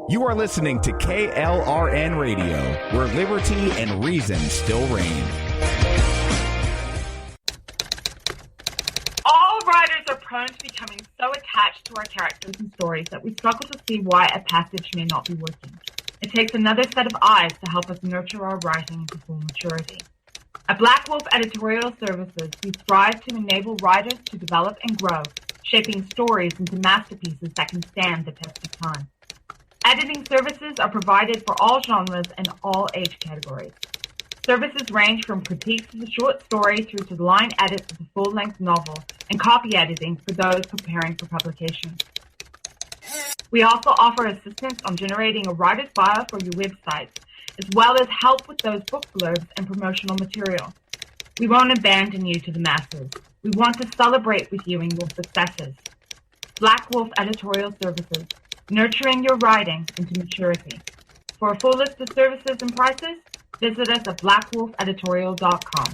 You are listening to KLRN Radio, where liberty and reason still reign. All writers are prone to becoming so attached to our characters and stories that we struggle to see why a passage may not be working. It takes another set of eyes to help us nurture our writing to full maturity. At Black Wolf Editorial Services, we strive to enable writers to develop and grow, shaping stories into masterpieces that can stand the test of time. Editing services are provided for all genres and all age categories. Services range from critiques of the short story through to line edits of the full-length novel and copy editing for those preparing for publication. We also offer assistance on generating a writer's bio for your websites, as well as help with those book blurbs and promotional material. We won't abandon you to the masses. We want to celebrate with you in your successes. Black Wolf Editorial Services, nurturing your writing into maturity. For a full list of services and prices, visit us at blackwolfeditorial.com.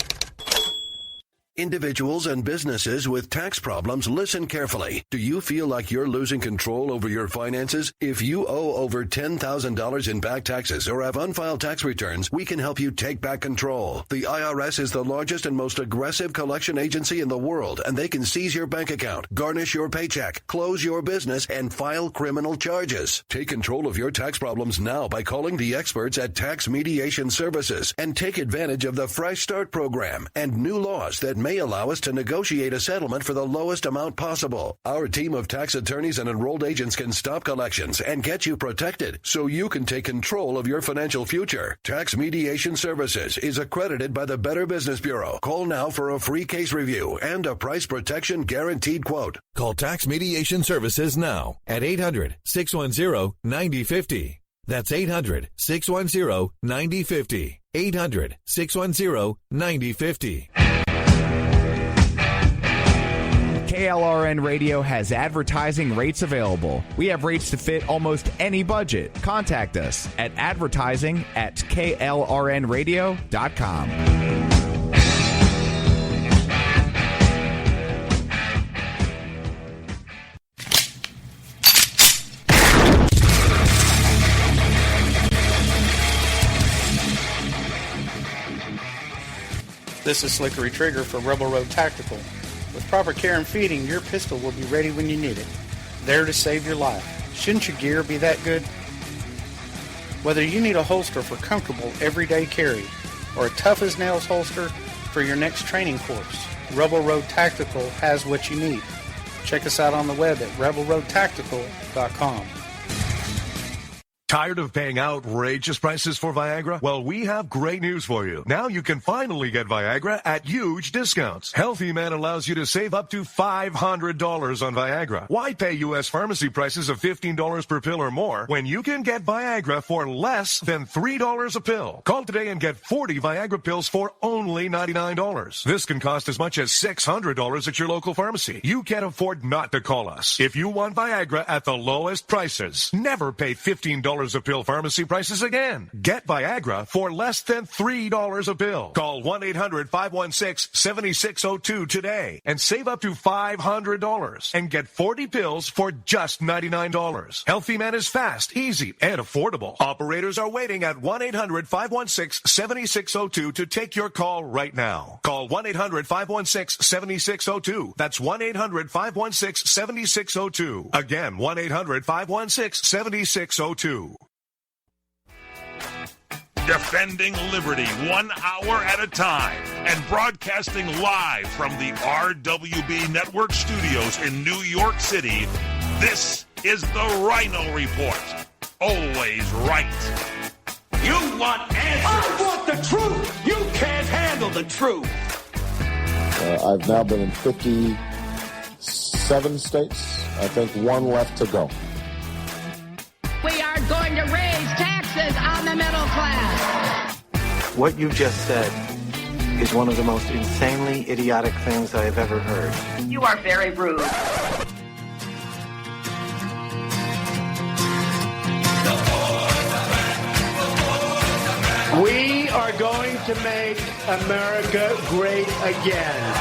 Individuals and businesses with tax problems, listen carefully. Do you feel like you're losing control over your finances? If you owe over $10,000 in back taxes or have unfiled tax returns, we can help you take back control. The IRS is the largest and most aggressive collection agency in the world, and they can seize your bank account, garnish your paycheck, close your business, and file criminal charges. Take control of your tax problems now by calling the experts at Tax Mediation Services and take advantage of the Fresh Start program and new laws that may allow us to negotiate a settlement for the lowest amount possible. Our team of tax attorneys and enrolled agents can stop collections and get you protected so you can take control of your financial future. Tax Mediation Services is accredited by the Better Business Bureau. Call now for a free case review and a price protection guaranteed quote. Call Tax Mediation Services now at 800-610-9050. That's 800-610-9050. 800-610-9050. KLRN Radio has advertising rates available. We have rates to fit almost any budget. Contact us at advertising@klrnradio.com. This is Slickery Trigger for Rebel Road Tactical. With proper care and feeding, your pistol will be ready when you need it, there to save your life. Shouldn't your gear be that good? Whether you need a holster for comfortable everyday carry or a tough-as-nails holster for your next training course, Rebel Road Tactical has what you need. Check us out on the web at rebelroadtactical.com. Tired of paying outrageous prices for Viagra? Well, we have great news for you. Now you can finally get Viagra at huge discounts. Healthy Man allows you to save up to $500 on Viagra. Why pay U.S. pharmacy prices of $15 per pill or more when you can get Viagra for less than $3 a pill? Call today and get 40 Viagra pills for only $99. This can cost as much as $600 at your local pharmacy. You can't afford not to call us. If you want Viagra at the lowest prices, never pay $15 a pill pharmacy prices again. Get Viagra for less than $3 a pill. Call 1-800-516-7602 today and save up to $500 and get 40 pills for just $99. Healthy Man is fast, easy, and affordable. Operators are waiting at 1-800-516-7602 to take your call right now. Call 1-800-516-7602. That's 1-800-516-7602. Again, 1-800-516-7602. Defending liberty 1 hour at a time and broadcasting live from the RWB Network studios in New York City, this is the Ryno Report. Always right. You want answers. I want the truth. You can't handle the truth. I've now been in 57 states. I think one left to go. We are going to raise taxes on the middle class. What you just said is one of the most insanely idiotic things I have ever heard. You are very rude. We are going to make America great again.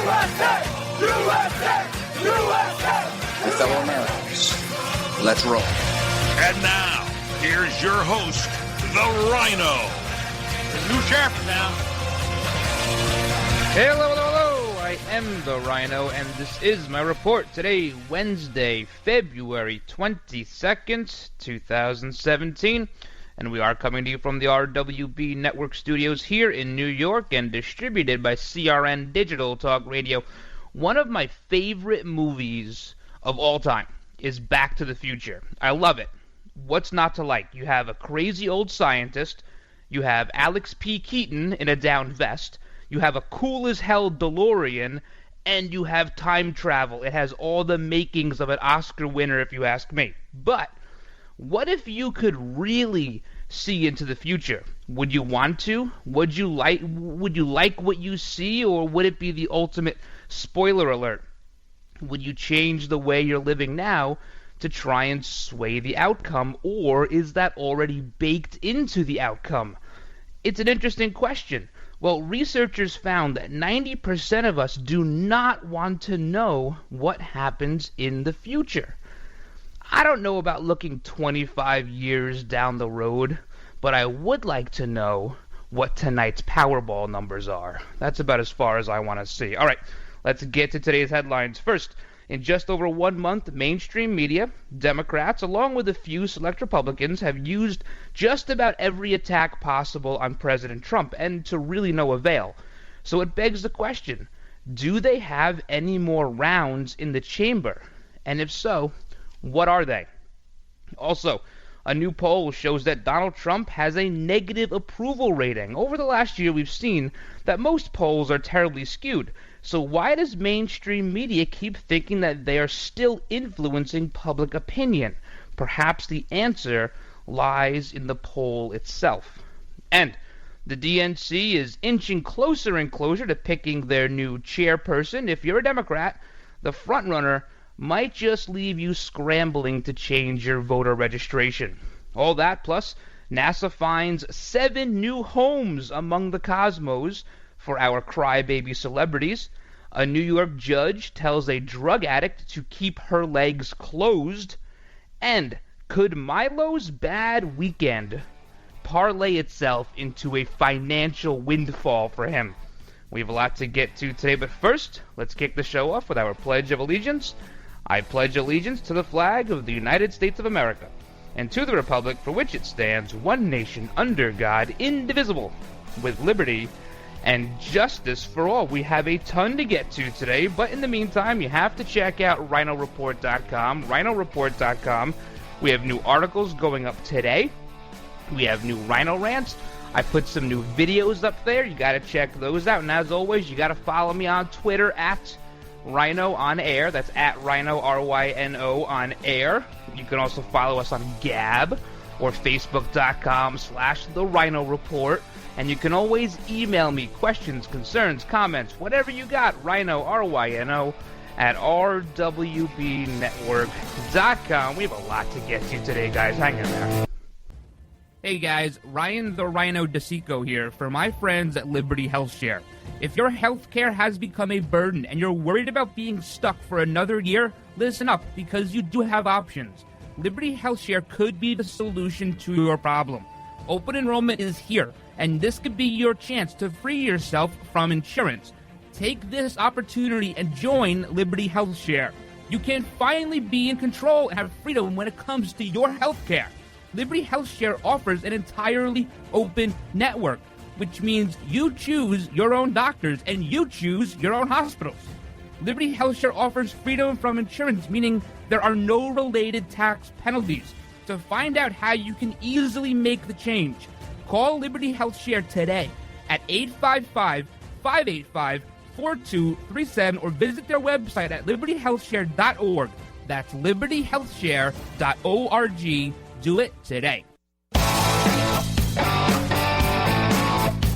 USA! USA! USA! My fellow Americans, let's roll. And now, here's your host, the Ryno. There's a new sheriff in town. Hello, hello, hello. I am the Ryno, and this is my report. Today, Wednesday, February 22nd, 2017. And we are coming to you from the RWB Network Studios here in New York and distributed by CRN Digital Talk Radio. One of my favorite movies of all time is Back to the Future. I love it. What's not to like? You have a crazy old scientist. You have Alex P. Keaton in a down vest. You have a cool-as-hell DeLorean. And you have time travel. It has all the makings of an Oscar winner, if you ask me. But what if you could really see into the future? Would you want to? Would you like what you see, or would it be the ultimate spoiler alert? Would you change the way you're living now to try and sway the outcome, or is that already baked into the outcome? It's an interesting question. Well, researchers found that 90% of us do not want to know what happens in the future. I don't know about looking 25 years down the road, but I would like to know what tonight's Powerball numbers are. That's about as far as I want to see. All right, let's get to today's headlines. First, in just over 1 month, mainstream media, Democrats, along with a few select Republicans, have used just about every attack possible on President Trump, and to really no avail. So it begs the question, do they have any more rounds in the chamber? And if so, what are they? Also, a new poll shows that Donald Trump has a negative approval rating. Over the last year, we've seen that most polls are terribly skewed. So why does mainstream media keep thinking that they are still influencing public opinion? Perhaps the answer lies in the poll itself. And the DNC is inching closer and closer to picking their new chairperson. If you're a Democrat, the frontrunner might just leave you scrambling to change your voter registration. All that plus NASA finds 7 new homes among the cosmos for our crybaby celebrities. A New York judge tells a drug addict to keep her legs closed. And could Milo's bad weekend parlay itself into a financial windfall for him? We have a lot to get to today, but first, let's kick the show off with our Pledge of Allegiance. I pledge allegiance to the flag of the United States of America, and to the republic for which it stands, one nation under God, indivisible, with liberty and justice for all. We have a ton to get to today, but in the meantime, you have to check out RynoReport.com. RynoReport.com. We have new articles going up today. We have new Ryno rants. I put some new videos up there. You got to check those out. And as always, you got to follow me on Twitter at Ryno on Air. That's at Ryno, R-Y-N-O on Air. You can also follow us on Gab or Facebook.com/The Ryno Report. And you can always email me questions, concerns, comments, whatever you got. Ryno, R-Y-N-O, at rwbnetwork.com. We have a lot to get to today, guys. Hang in there. Hey guys, Ryan the Ryno DeSico here for my friends at Liberty HealthShare. If your healthcare has become a burden and you're worried about being stuck for another year, listen up, because you do have options. Liberty HealthShare could be the solution to your problem. Open enrollment is here, and this could be your chance to free yourself from insurance. Take this opportunity and join Liberty HealthShare. You can finally be in control and have freedom when it comes to your healthcare. Liberty HealthShare offers an entirely open network, which means you choose your own doctors and you choose your own hospitals. Liberty HealthShare offers freedom from insurance, meaning there are no related tax penalties. To find out how you can easily make the change, call Liberty HealthShare today at 855-585-4237 or visit their website at libertyhealthshare.org. That's libertyhealthshare.org. Do it today. All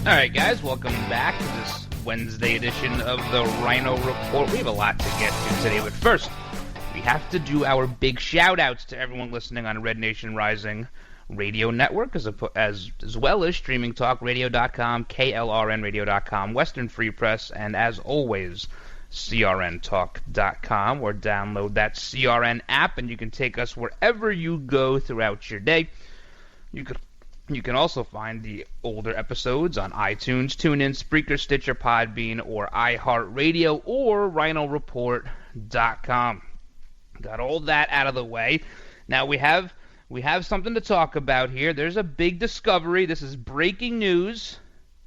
right, guys, welcome back to this Wednesday edition of the Ryno Report. We have a lot to get to today, but first, we have to do our big shout-outs to everyone listening on Red Nation Rising Radio Network, as well as streamingtalkradio.com, KLRNradio.com, Western Free Press, and as always, CRNtalk.com, or download that CRN app, and you can take us wherever you go throughout your day. You can also find the older episodes on iTunes, TuneIn, Spreaker, Stitcher, Podbean, or iHeartRadio, or RynoReport.com. Got all that out of the way. Now we have something to talk about here. There's a big discovery. This is breaking news.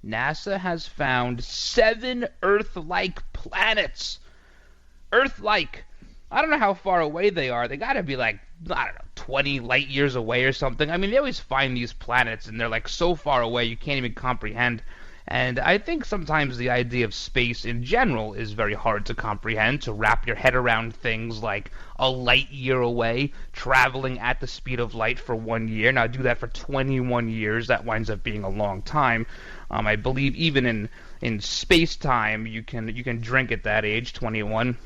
NASA has found 7 Earth-like planets. Earth-like. I don't know how far away they are. They got to be like, I don't know, 20 light years away or something. I mean, they always find these planets, and they're like so far away you can't even comprehend. And I think sometimes the idea of space in general is very hard to comprehend, to wrap your head around things like a light year away, traveling at the speed of light for 1 year. Now, do that for 21 years. That winds up being a long time. I believe even in space-time, you can drink at that age, 21.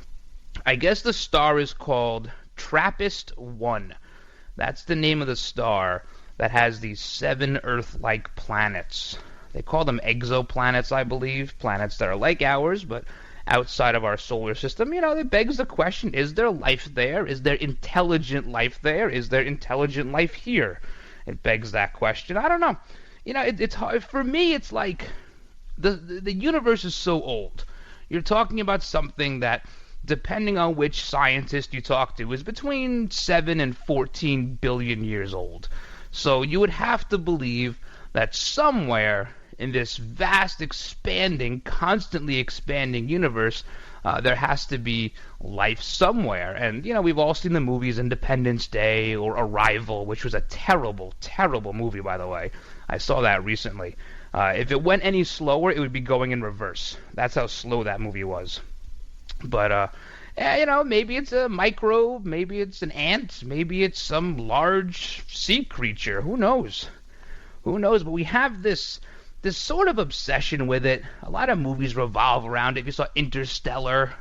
I guess the star is called TRAPPIST-1. That's the name of the star that has these 7 Earth-like planets. They call them exoplanets, I believe, planets that are like ours, but outside of our solar system. You know, it begs the question, is there life there? Is there intelligent life there? Is there intelligent life here? It begs that question. I don't know. You know, it's hard. For me, it's like the universe is so old. You're talking about something that, depending on which scientist you talk to, is between 7 and 14 billion years old. So you would have to believe that somewhere in this vast, expanding, constantly expanding universe, there has to be life somewhere. And, you know, we've all seen the movies Independence Day or Arrival, which was a terrible, terrible movie, by the way. I saw that recently. If it went any slower, it would be going in reverse. That's how slow that movie was. But, you know, maybe it's a microbe, maybe it's an ant, maybe it's some large sea creature. Who knows? Who knows? But we have this sort of obsession with it. A lot of movies revolve around it. If you saw Interstellar,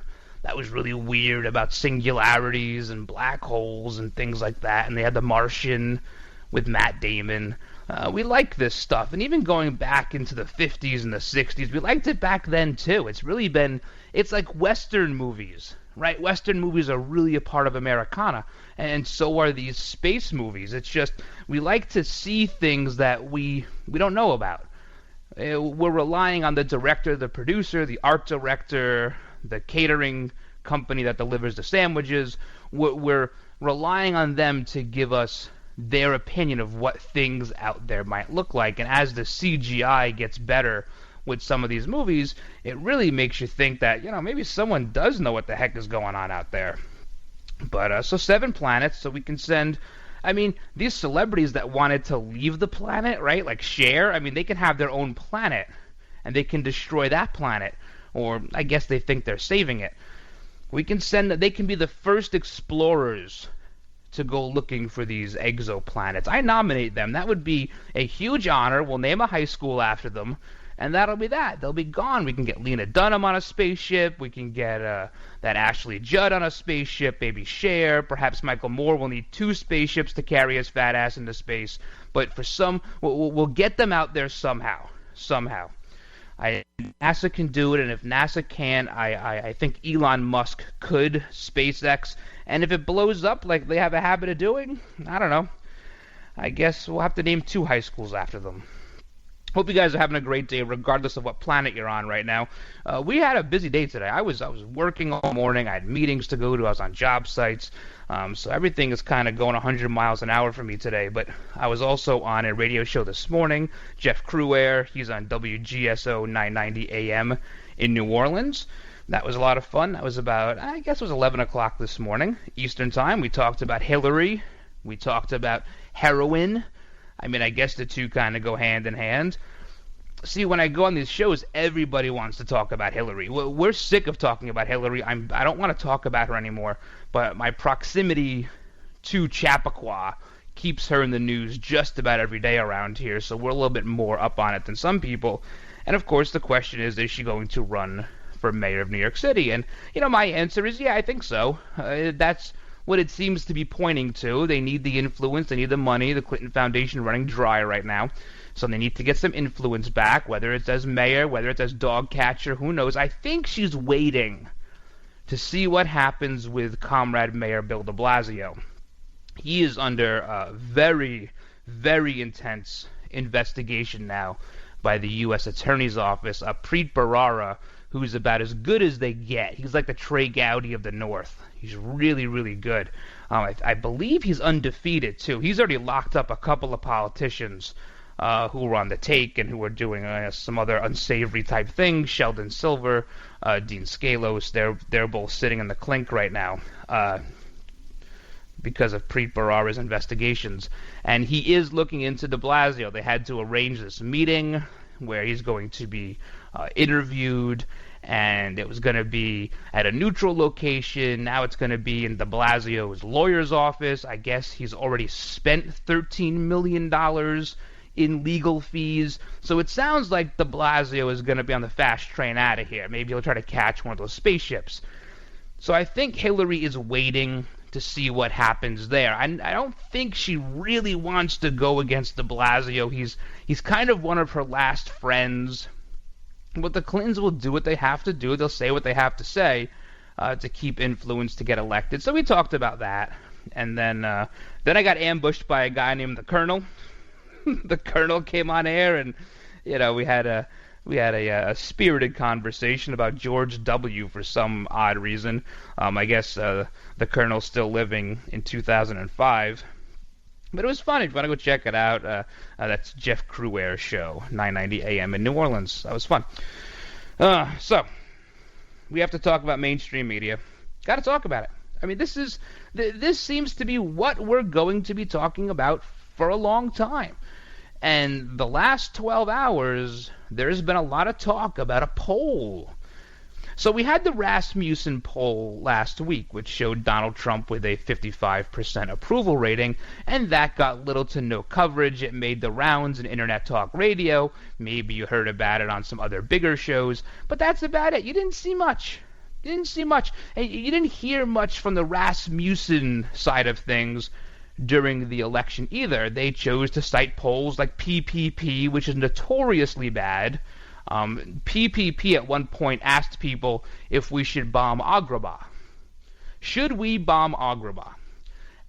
that was really weird, about singularities and black holes and things like that. And they had The Martian with Matt Damon. We like this stuff. And even going back into the 50s and the 60s, we liked it back then too. It's like Western movies, right? Western movies are really a part of Americana, and so are these space movies. It's just, we like to see things that we don't know about. We're relying on the director, the producer, the art director, the catering company that delivers the sandwiches. We're relying on them to give us their opinion of what things out there might look like. And as the CGI gets better with some of these movies, it really makes you think that, you know, maybe someone does know what the heck is going on out there. But, so 7 planets, so we can send, I mean, these celebrities that wanted to leave the planet, right, like Cher, I mean, they can have their own planet, and they can destroy that planet, or I guess they think they're saving it. We can send, they can be the first explorers to go looking for these exoplanets. I nominate them. That would be a huge honor. We'll name a high school after them, and that'll be that. They'll be gone. We can get Lena Dunham on a spaceship. We can get that Ashley Judd on a spaceship, maybe Cher. Perhaps Michael Moore will need 2 spaceships to carry his fat ass into space. But for some, we'll get them out there somehow. Somehow. NASA can do it, and if NASA can, I think Elon Musk could, SpaceX. And if it blows up like they have a habit of doing, I don't know. I guess we'll have to name 2 high schools after them. Hope you guys are having a great day, regardless of what planet you're on right now. We had a busy day today. I was working all morning. I had meetings to go to. I was on job sites. So everything is kind of going 100 miles an hour for me today. But I was also on a radio show this morning. Jeff Cruaire, he's on WGSO 990 AM in New Orleans. That was a lot of fun. That was about, I guess it was 11 o'clock this morning, Eastern Time. We talked about Hillary. We talked about heroin. I mean, I guess the two kind of go hand in hand. See, when I go on these shows, everybody wants to talk about Hillary. We're sick of talking about Hillary. I don't want to talk about her anymore, but my proximity to Chappaqua keeps her in the news just about every day around here, so we're a little bit more up on it than some people. And, of course, the question is she going to run for mayor of New York City? And, you know, my answer is, yeah, I think so. That's what it seems to be pointing to. They need the influence, they need the money. The Clinton Foundation running dry right now, so they need to get some influence back, whether it's as mayor, whether it's as dog catcher, who knows. I think she's waiting to see what happens with Comrade Mayor Bill de Blasio. He is under very, very intense investigation now by the U.S. Attorney's Office. Preet Bharara, who's about as good as they get. He's like the Trey Gowdy of the North. He's really, really good. I believe he's undefeated, too. He's already locked up a couple of politicians who were on the take and who were doing some other unsavory type things. Sheldon Silver, Dean Scalos, they're both sitting in the clink right now because of Preet Bharara's investigations. And he is looking into de Blasio. They had to arrange this meeting where he's going to be interviewed, and it was going to be at a neutral location. Now it's going to be in de Blasio's lawyer's office. I guess he's already spent $13 million in legal fees. So it sounds like de Blasio is going to be on the fast train out of here. Maybe he'll try to catch one of those spaceships. So I think Hillary is waiting to see what happens there. I don't think she really wants to go against de Blasio. He's kind of one of her last friends. But the Clintons will do what they have to do. They'll say what they have to say to keep influence to get elected. So we talked about that. And then I got ambushed by a guy named the Colonel. The Colonel came on air, and we had a spirited conversation about George W. for some odd reason. I guess the Colonel's still living in 2005. But it was fun. If you want to go check it out, that's Jeff Cruare's show, 990 AM in New Orleans. That was fun. So, we have to talk about mainstream media. Got to talk about it. I mean, this seems to be what we're going to be talking about for a long time. And the last 12 hours, there's been a lot of talk about a poll. So we had the Rasmussen poll last week, which showed Donald Trump with a 55% approval rating, and that got little to no coverage. It made the rounds in Internet Talk Radio. Maybe you heard about it on some other bigger shows, but that's about it. You didn't see much. And you didn't hear much from the Rasmussen side of things during the election either. They chose to cite polls like PPP, which is notoriously bad. PPP at one point asked people if we should bomb Agrabah. Should we bomb Agrabah?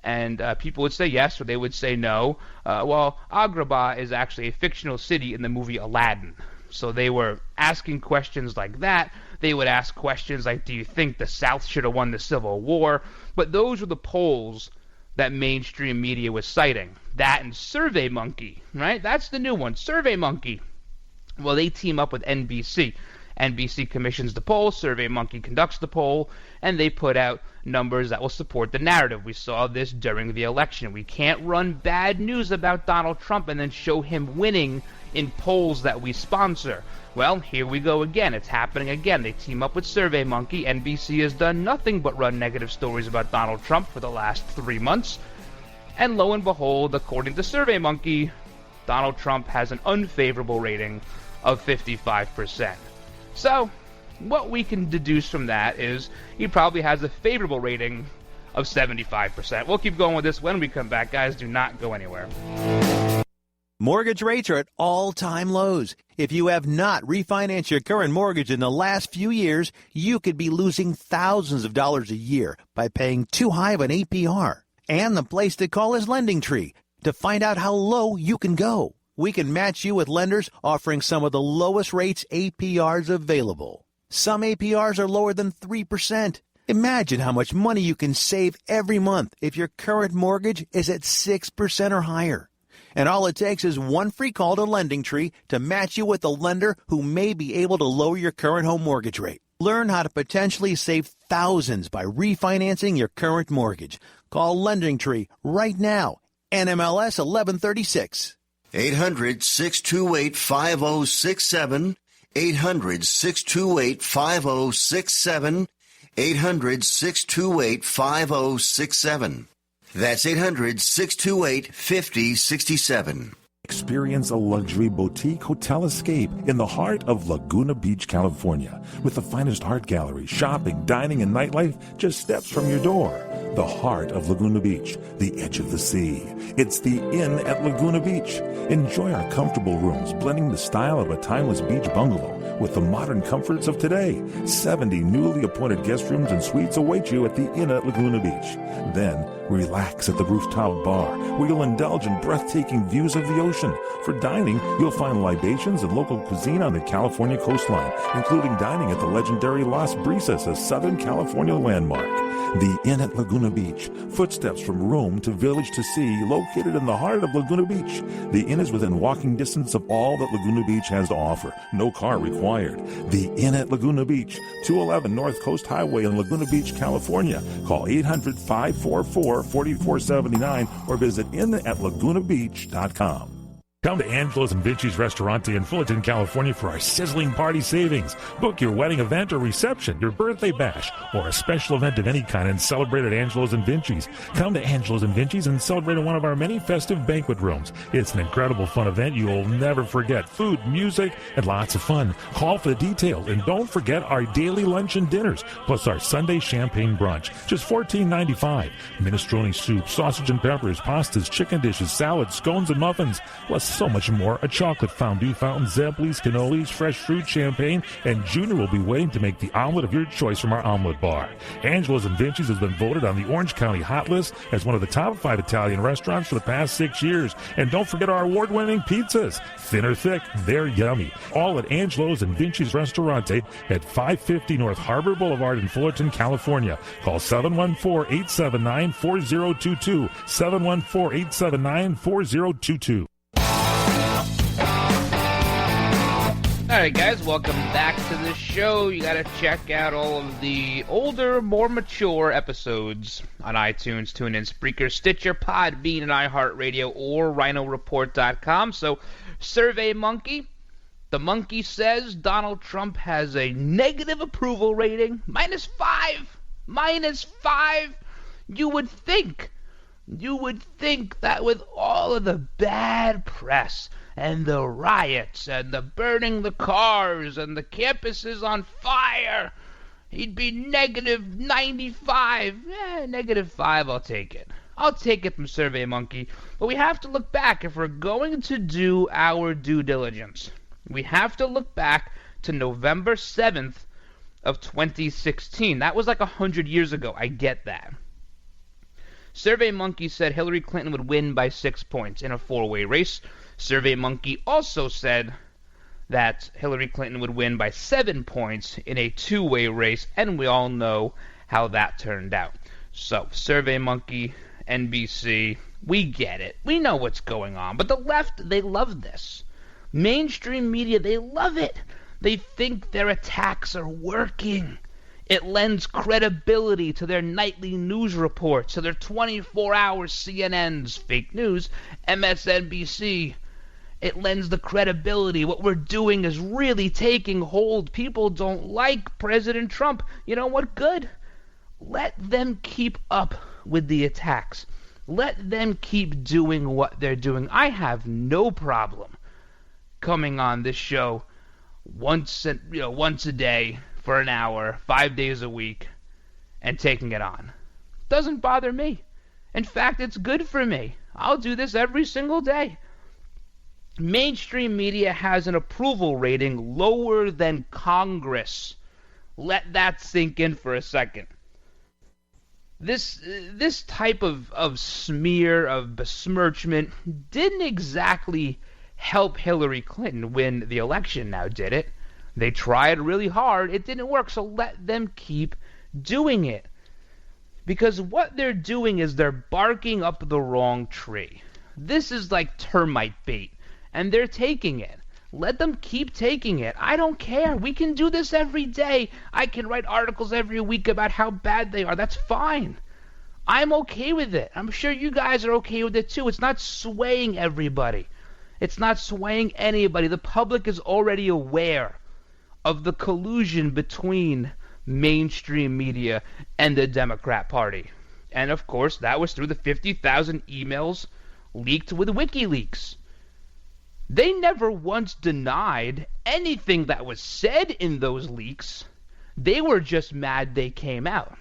And people would say yes, or they would say no. Well, Agrabah is actually a fictional city in the movie Aladdin. So they were asking questions like that. They would ask questions like, do you think the South should have won the Civil War? But those were the polls that mainstream media was citing. That and SurveyMonkey, right? That's the new one, SurveyMonkey. Well, they team up with NBC. NBC commissions the poll, SurveyMonkey conducts the poll, and they put out numbers that will support the narrative. We saw this during the election. We can't run bad news about Donald Trump and then show him winning in polls that we sponsor. Well, here we go again. It's happening again. They team up with SurveyMonkey. NBC has done nothing but run negative stories about Donald Trump for the last 3 months. And lo and behold, according to SurveyMonkey, Donald Trump has an unfavorable rating of 55%. So, what we can deduce from that is he probably has a favorable rating of 75%. We'll keep going with this when we come back. Guys, do not go anywhere. Mortgage rates are at all-time lows. If you have not refinanced your current mortgage in the last few years, you could be losing thousands of dollars a year by paying too high of an APR. And the place to call is LendingTree to find out how low you can go. We can match you with lenders offering some of the lowest rates APRs available. Some APRs are lower than 3%. Imagine how much money you can save every month if your current mortgage is at 6% or higher. And all it takes is one free call to LendingTree to match you with a lender who may be able to lower your current home mortgage rate. Learn how to potentially save thousands by refinancing your current mortgage. Call LendingTree right now. NMLS 1136. 800-628-5067. 800-628-5067. 800-628-5067. That's 800-628-5067. Experience a luxury boutique hotel escape in the heart of Laguna Beach, California, with the finest art gallery, shopping, dining, and nightlife just steps from your door. The heart of Laguna Beach, the edge of the sea. It's the Inn at Laguna Beach. Enjoy our comfortable rooms, blending the style of a timeless beach bungalow with the modern comforts of today. 70 newly appointed guest rooms and suites await you at the Inn at Laguna Beach. Then, relax at the rooftop bar, where you'll indulge in breathtaking views of the ocean. For dining, you'll find libations and local cuisine on the California coastline, including dining at the legendary Las Brisas, a Southern California landmark. The Inn at Laguna Beach, footsteps from room to village to sea, located in the heart of Laguna Beach. The Inn is within walking distance of all that Laguna Beach has to offer. No car required. The Inn at Laguna Beach, 211 North Coast Highway in Laguna Beach, California. Call 800-544-4479 or visit innatlagunabeach.com. Come to Angelo's and Vinci's Restaurante in Fullerton, California for our sizzling party savings. Book your wedding event or reception, your birthday bash, or a special event of any kind and celebrate at Angelo's and Vinci's. Come to Angelo's and Vinci's and celebrate in one of our many festive banquet rooms. It's an incredible fun event you'll never forget. Food, music, and lots of fun. Call for the details, and don't forget our daily lunch and dinners, plus our Sunday champagne brunch. Just $14.95. Minestrone soup, sausage and peppers, pastas, chicken dishes, salads, scones, and muffins, plus so much more. A chocolate fondue fountain, zeblis, cannolis, fresh fruit, champagne, and Junior will be waiting to make the omelet of your choice from our omelet bar. Angelo's and Vinci's has been voted on the Orange County Hot List as one of the top 5 Italian restaurants for the past 6 years. And don't forget our award-winning pizzas. Thin or thick, they're yummy. All at Angelo's and Vinci's Restaurante at 550 North Harbor Boulevard in Fullerton, California. Call 714-879-4022. 714-879-4022. Alright guys, welcome back to the show. You gotta check out all of the older, more mature episodes on iTunes, TuneIn, Spreaker, Stitcher, Podbean, and iHeartRadio, or RynoReport.com. So, Survey Monkey. The monkey says Donald Trump has a negative approval rating. -5. -5. You would think that with all of the bad press and the riots and the burning the cars and the campuses on fire, he'd be -95. -5, I'll take it. I'll take it from Survey Monkey. But we have to look back if we're going to do our due diligence. We have to look back to November 7th of 2016. That was like 100 years ago. I get that. Survey Monkey said Hillary Clinton would win by 6 points in a 4-way race. Survey Monkey also said that Hillary Clinton would win by 7 points in a 2-way race, and we all know how that turned out. So, Survey Monkey, NBC, we get it. We know what's going on. But the left, they love this. Mainstream media, they love it. They think their attacks are working. It lends credibility to their nightly news reports, to their 24-hour CNNs, fake news, MSNBC. It lends the credibility. What we're doing is really taking hold. People don't like President Trump. You know what? Good. Let them keep up with the attacks. Let them keep doing what they're doing. I have no problem coming on this show once a day for an hour, 5 days a week, and taking it on. Doesn't bother me. In fact, it's good for me. I'll do this every single day. Mainstream media has an approval rating lower than Congress. Let that sink in for a second. This type of smear, of besmirchment, didn't exactly help Hillary Clinton win the election now, did it? They tried really hard. It didn't work, so let them keep doing it. Because what they're doing is they're barking up the wrong tree. This is like termite bait, and they're taking it. Let them keep taking it. I don't care. We can do this every day. I can write articles every week about how bad they are. That's fine. I'm okay with it. I'm sure you guys are okay with it too. It's not swaying everybody. It's not swaying anybody. The public is already aware of the collusion between mainstream media and the Democrat Party. And of course, that was through the 50,000 emails leaked with WikiLeaks. They never once denied anything that was said in those leaks. They were just mad they came out.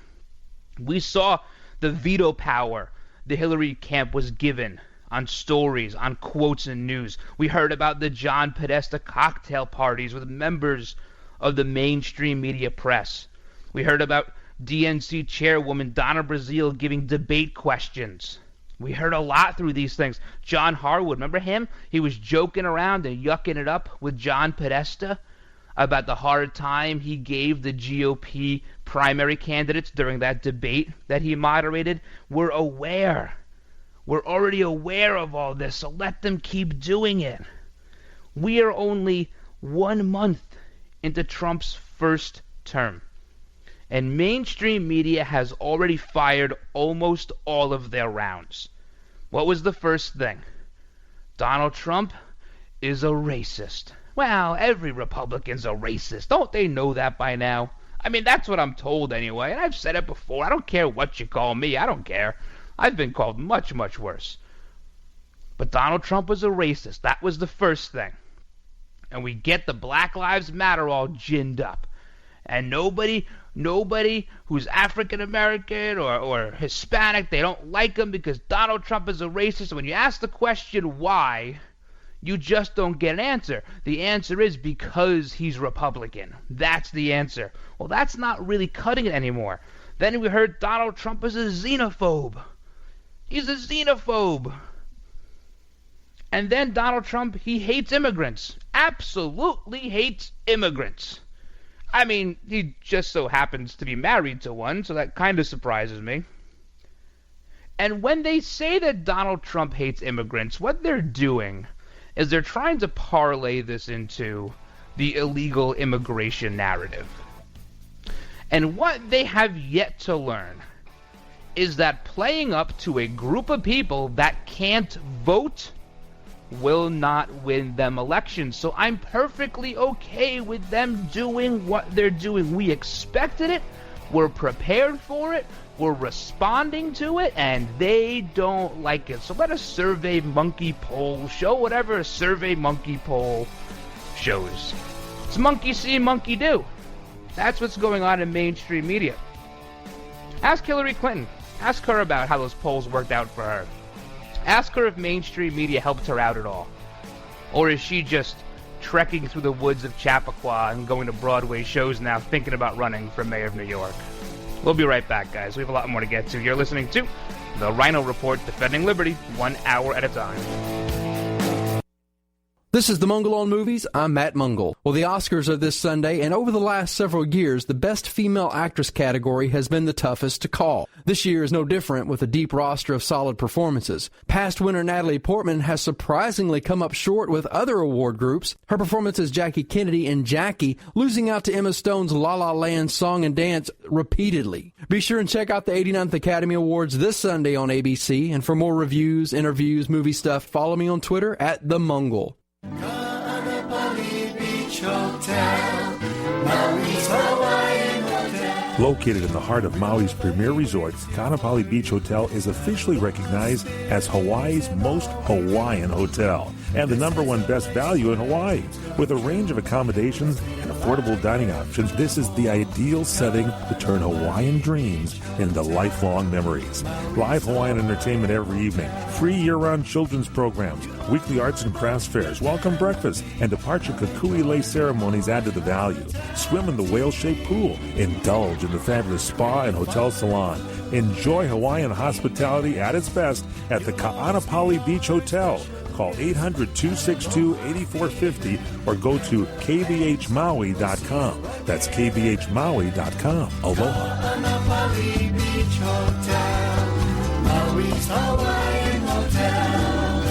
We saw the veto power the Hillary camp was given on stories, on quotes and news. We heard about the John Podesta cocktail parties with members of the mainstream media press. We heard about DNC chairwoman Donna Brazile giving debate questions. We heard a lot through these things. John Harwood, remember him? He was joking around and yucking it up with John Podesta about the hard time he gave the GOP primary candidates during that debate that he moderated. We're aware. We're already aware of all this, so let them keep doing it. We are only 1 month into Trump's first term, and mainstream media has already fired almost all of their rounds. What was the first thing? Donald Trump is a racist. Well, every Republican's a racist. Don't they know that by now? I mean, that's what I'm told anyway, and I've said it before. I don't care what you call me. I don't care. I've been called much, much worse. But Donald Trump was a racist. That was the first thing. And we get the Black Lives Matter all ginned up. And nobody who's African American or Hispanic, they don't like him because Donald Trump is a racist. And when you ask the question why, you just don't get an answer. The answer is because he's Republican. That's the answer. Well, that's not really cutting it anymore. Then we heard Donald Trump is a xenophobe. He's a xenophobe. And then Donald Trump, he hates immigrants. Absolutely hates immigrants. I mean, he just so happens to be married to one, so that kind of surprises me. And when they say that Donald Trump hates immigrants, what they're doing is they're trying to parlay this into the illegal immigration narrative. And what they have yet to learn is that playing up to a group of people that can't vote will not win them elections. So I'm perfectly okay with them doing what they're doing. We expected it. We're prepared for it. We're responding to it, and they don't like it. So let a Survey Monkey poll show whatever a Survey Monkey poll shows. It's monkey see, monkey do. That's what's going on in mainstream media. Ask Hillary Clinton. Ask her about how those polls worked out for her. Ask her if mainstream media helped her out at all. Or is she just trekking through the woods of Chappaqua and going to Broadway shows now, thinking about running for mayor of New York? We'll be right back, guys. We have a lot more to get to. You're listening to the Ryno Report, defending liberty 1 hour at a time. This is the Mungle on Movies. I'm Matt Mungle. Well, the Oscars are this Sunday, and over the last several years, the Best Female Actress category has been the toughest to call. This year is no different, with a deep roster of solid performances. Past winner Natalie Portman has surprisingly come up short with other award groups. Her performance as Jackie Kennedy in Jackie, losing out to Emma Stone's La La Land song and dance repeatedly. Be sure and check out the 89th Academy Awards this Sunday on ABC, and for more reviews, interviews, movie stuff, follow me on Twitter at The Mungle. Located in the heart of Maui's premier resort, Kaanapali Beach Hotel is officially recognized as Hawaii's most Hawaiian hotel and the #1 best value in Hawaii. With a range of accommodations and affordable dining options, this is the ideal setting to turn Hawaiian dreams into lifelong memories. Live Hawaiian entertainment every evening, free year-round children's programs, weekly arts and crafts fairs, welcome breakfast, and departure kukui lei ceremonies add to the value. Swim in the whale-shaped pool, indulge in the fabulous spa and hotel salon. Enjoy Hawaiian hospitality at its best at the Kaanapali Beach Hotel. Call 800-262-8450 or go to kbhmaui.com. That's kbhmaui.com. Aloha. Kaanapali Beach Hotel, Maui's Hawaiian Hotel.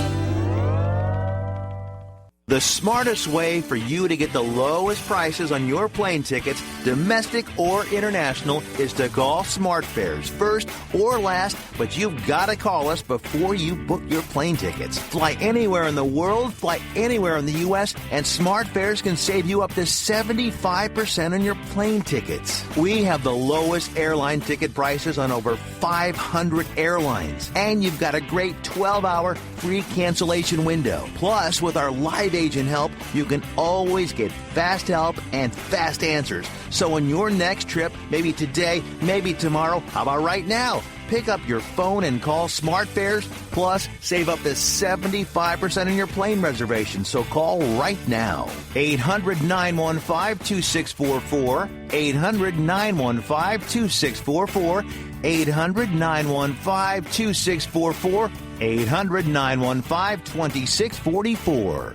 The smartest way for you to get the lowest prices on your plane tickets, domestic or international, is to call SmartFares first or last, but you've got to call us before you book your plane tickets. Fly anywhere in the world, fly anywhere in the U.S., and SmartFares can save you up to 75% on your plane tickets. We have the lowest airline ticket prices on over 500 airlines, and you've got a great 12-hour free cancellation window. Plus, with our live agent help, you can always get fast help and fast answers. So on your next trip, maybe today, maybe tomorrow, how about right now? Pick up your phone and call SmartFares, plus save up to 75% on your plane reservation. So call right now. 800-915-2644. 800-915-2644. 800-915-2644. 800-915-2644.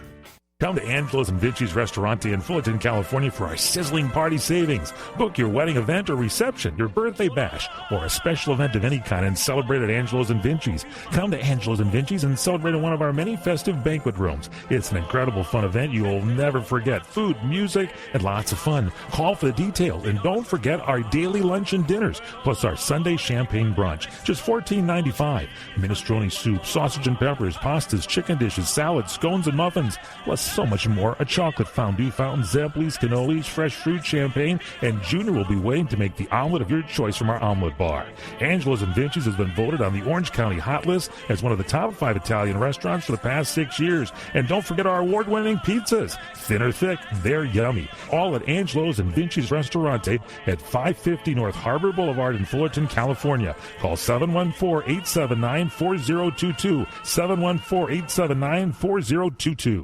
Come to Angelo's and Vinci's Restaurante in Fullerton, California for our sizzling party savings. Book your wedding event or reception, your birthday bash, or a special event of any kind and celebrate at Angelo's and Vinci's. Come to Angelo's and Vinci's and celebrate in one of our many festive banquet rooms. It's an incredible fun event you will never forget. Food, music, and lots of fun. Call for the details, and don't forget our daily lunch and dinners, plus our Sunday champagne brunch. Just $14.95. Minestrone soup, sausage and peppers, pastas, chicken dishes, salads, scones, and muffins. Plus so much more. A chocolate fondue fountain, Zeppelis, cannolis, fresh fruit, champagne, and Junior will be waiting to make the omelet of your choice from our omelet bar. Angelo's and Vinci's has been voted on the Orange County Hot List as one of the top 5 Italian restaurants for the past 6 years. And don't forget our award-winning pizzas. Thin or thick, they're yummy. All at Angelo's and Vinci's Restaurante at 550 North Harbor Boulevard in Fullerton, California. Call 714-879-4022. 714-879-4022.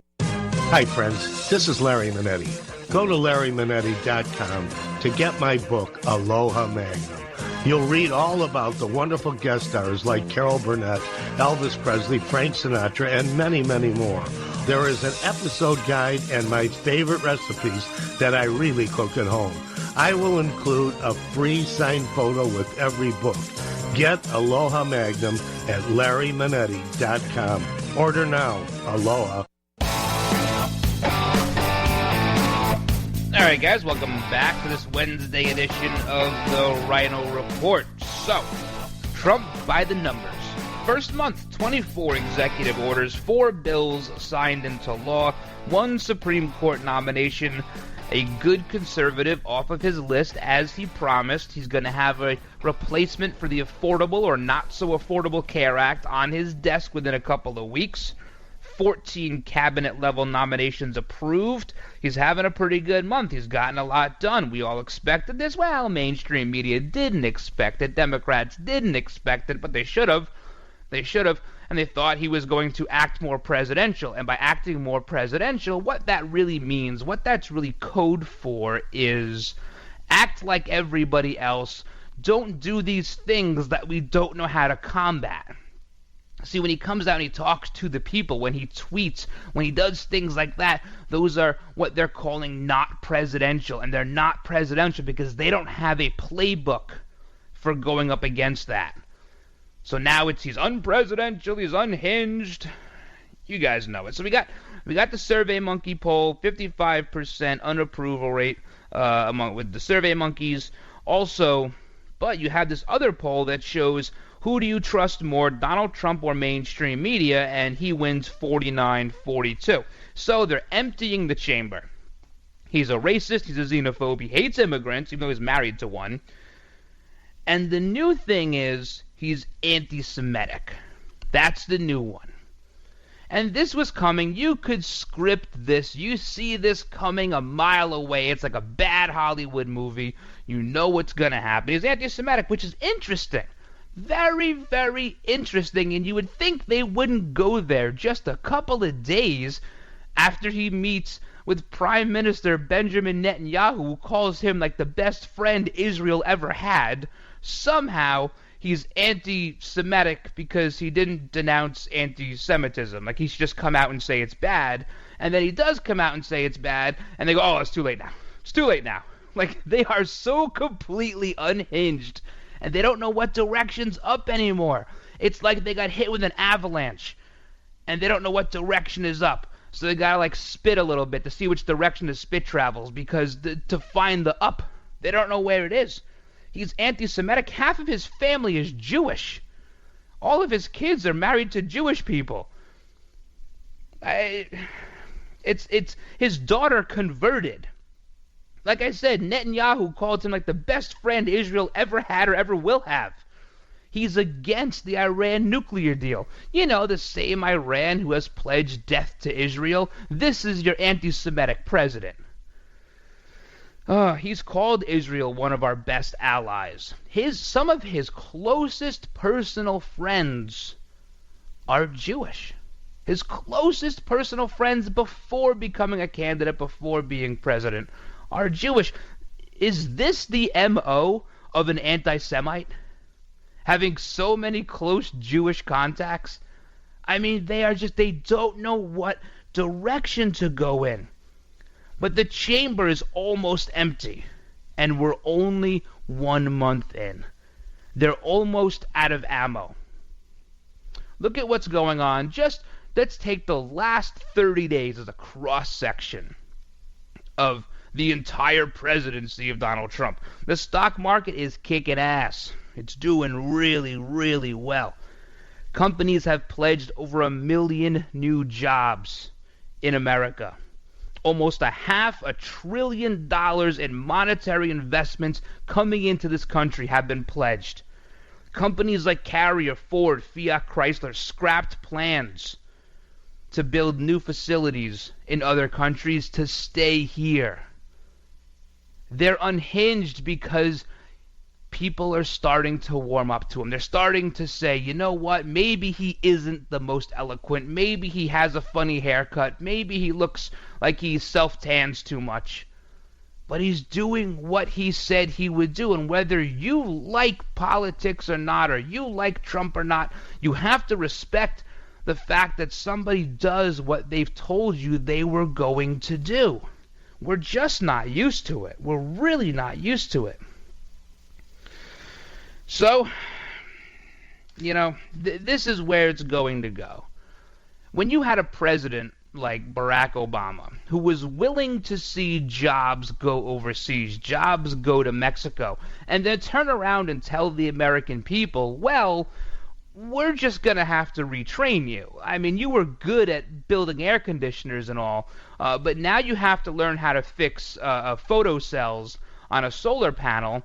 Hi, friends. This is Larry Manetti. Go to LarryManetti.com to get my book, Aloha Magnum. You'll read all about the wonderful guest stars like Carol Burnett, Elvis Presley, Frank Sinatra, and many, many more. There is an episode guide and my favorite recipes that I really cook at home. I will include a free signed photo with every book. Get Aloha Magnum at LarryManetti.com. Order now. Aloha. All right, guys, welcome back to this Wednesday edition of the Ryno Report. So, Trump by the numbers. First month, 24 executive orders, 4 bills signed into law, 1 Supreme Court nomination, a good conservative off of his list, as he promised. He's going to have a replacement for the Affordable or Not So Affordable Care Act on his desk within a couple of weeks. 14 cabinet-level nominations approved. He's having a pretty good month. He's gotten a lot done. We all expected this. Well, mainstream media didn't expect it. Democrats didn't expect it, but they should have. They should have, and they thought he was going to act more presidential. And by acting more presidential, what that really means, what that's really code for is act like everybody else. Don't do these things that we don't know how to combat. See, when he comes out and he talks to the people, when he tweets, when he does things like that, those are what they're calling not presidential. And they're not presidential because they don't have a playbook for going up against that. So now he's unpresidential, he's unhinged. You guys know it. So we got the Survey Monkey poll, 55% unapproval rate with the Survey Monkeys. Also, but you have this other poll that shows who do you trust more, Donald Trump or mainstream media, and he wins 49-42. So they're emptying the chamber. He's a racist, he's a xenophobe, he hates immigrants, even though he's married to one. And the new thing is he's anti-Semitic. That's the new one. And this was coming. You could script this. You see this coming a mile away. It's like a bad Hollywood movie. You know what's going to happen. He's anti-Semitic, which is interesting. Very, very interesting, and you would think they wouldn't go there just a couple of days after he meets with Prime Minister Benjamin Netanyahu, who calls him like the best friend Israel ever had. Somehow, he's anti-Semitic because he didn't denounce anti-Semitism. Like, he should just come out and say it's bad, and then he does come out and say it's bad, and they go, oh, it's too late now. It's too late now. Like, they are so completely unhinged, and they don't know what direction's up anymore. It's like they got hit with an avalanche, and they don't know what direction is up. So they gotta like spit a little bit to see which direction the spit travels, because to find the up, they don't know where it is. He's anti-Semitic. Half of his family is Jewish. All of his kids are married to Jewish people. It's his daughter converted. Like I said, Netanyahu called him like the best friend Israel ever had or ever will have. He's against the Iran nuclear deal. You know, the same Iran who has pledged death to Israel. This is your anti-Semitic president. He's called Israel one of our best allies. Some of his closest personal friends are Jewish. His closest personal friends before becoming a candidate, before being president, are Jewish. Is this the MO of an anti-Semite? Having so many close Jewish contacts? I mean, they don't know what direction to go in. But the chamber is almost empty, and we're only 1 month in. They're almost out of ammo. Look at what's going on. Let's take the last 30 days as a cross-section of the entire presidency of Donald Trump. The stock market is kicking ass. It's doing really, really well. Companies have pledged over 1 million new jobs in America. Almost $500 billion in monetary investments coming into this country have been pledged. Companies like Carrier, Ford, Fiat Chrysler scrapped plans to build new facilities in other countries to stay here. They're unhinged because people are starting to warm up to him. They're starting to say, you know what, maybe he isn't the most eloquent. Maybe he has a funny haircut. Maybe he looks like he self-tans too much. But he's doing what he said he would do. And whether you like politics or not, or you like Trump or not, you have to respect the fact that somebody does what they've told you they were going to do. We're just not used to it. We're really not used to it. So, you know, this is where it's going to go. When you had a president like Barack Obama, who was willing to see jobs go overseas, jobs go to Mexico, and then turn around and tell the American people, well, we're just going to have to retrain you. I mean, you were good at building air conditioners and all, but now you have to learn how to fix photocells on a solar panel.